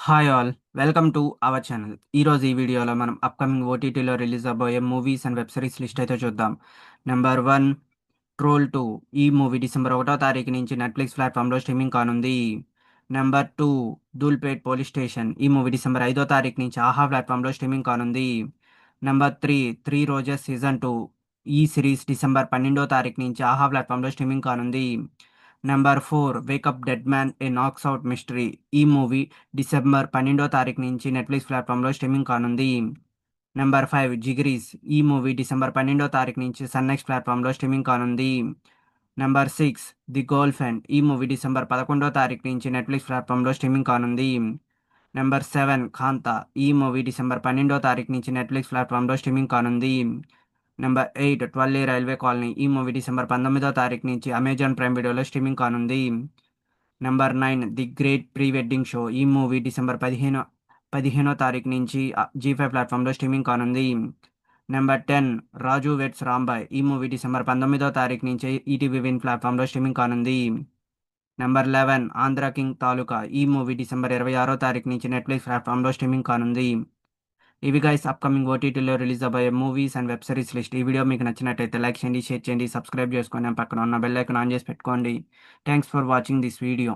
Hi all, welcome to our channel. ఈరోజు ఈ వీడియోలో మనం అప్కమింగ్ ఓటీటీలో రిలీజ్ అవబోయే movies and web series list అయితే చూద్దాం. Number 1, Troll 2. ఈ మూవీ డిసెంబర్ 1వ తారీఖు నుంచి నెట్ఫ్లిక్స్ ప్లాట్ఫామ్లో స్ట్రీమింగ్ కానుంది. Number 2, Dhoolpet police station. ఈ మూవీ డిసెంబర్ 5వ తారీఖు నుంచి ఆహా ప్లాట్ఫామ్లో స్ట్రీమింగ్ కానుంది. Number 3, three roses season 2. ఈ సిరీస్ డిసెంబర్ 12వ తారీఖు నుంచి ఆహా ప్లాట్ఫామ్లో స్ట్రీమింగ్ కానుంది. నెంబర్ 4, వేకప్ డెడ్ మ్యాన్ ఏ నాక్స్ అవుట్ మిస్టరీ. ఈ మూవీ డిసెంబర్ 12వ తారీఖు నుంచి నెట్ఫ్లిక్స్ ప్లాట్ఫామ్లో స్ట్రీమింగ్ కానుంది. నెంబర్ 5, జిగిరీస్. ఈ మూవీ డిసెంబర్ 12వ తారీఖు నుంచి సన్నెక్స్ ప్లాట్ఫామ్లో స్ట్రీమింగ్ కానుంది. Number 6, the girl friend. ఈ మూవీ డిసెంబర్ 11వ తారీఖు నుంచి నెట్ఫ్లిక్స్ ప్లాట్ఫామ్లో స్ట్రీమింగ్ కానుంది. నెంబర్ 7, కాంతా. ఈ మూవీ డిసెంబర్ 12వ తారీఖు నుంచి నెట్ఫ్లిక్స్ ప్లాట్ఫామ్లో స్ట్రీమింగ్ కానుంది. Number 8, 12 railway colony. ఈ మూవీ డిసెంబర్ 19వ తారీఖు నుంచి అమెజాన్ ప్రైమ్ వీడియోలో స్ట్రీమింగ్ కానుంది. Number 9, the great pre wedding show. ఈ మూవీ డిసెంబర్ 15వ తారీఖు నుంచి జీ5 ప్లాట్ఫామ్లో స్ట్రీమింగ్ కానుంది. నెంబర్ 10, రాజు వెడ్స్ రాంబాయ్. ఈ మూవీ డిసెంబర్ 19వ తారీఖు నుంచి ఈటీవీ విన్ ప్లాట్ఫామ్లో స్ట్రీమింగ్ కానుంది. నెంబర్ 11, ఆంధ్ర కింగ్ తాలూకా. ఈ మూవీ డిసెంబర్ 26వ తారీఖు నుంచి నెట్ఫ్లిక్స్ ప్లాట్ఫామ్లో స్ట్రీమింగ్ కానుంది. ఇవి గైస్ అప్కమింగ్ ఓటీటీలో రిలీజ్ అవ్వే movies and web series list. ఈ వీడియో మీకు నచ్చినట్టయితే లైక్ చేయండి, షేర్ చేయండి, సబ్స్క్రైబ్ చేసుకోండి, పక్కన ఉన్న బెల్ ఐకాన్ ఆన్ చేసి పెట్టుకోండి. Thanks for watching this video.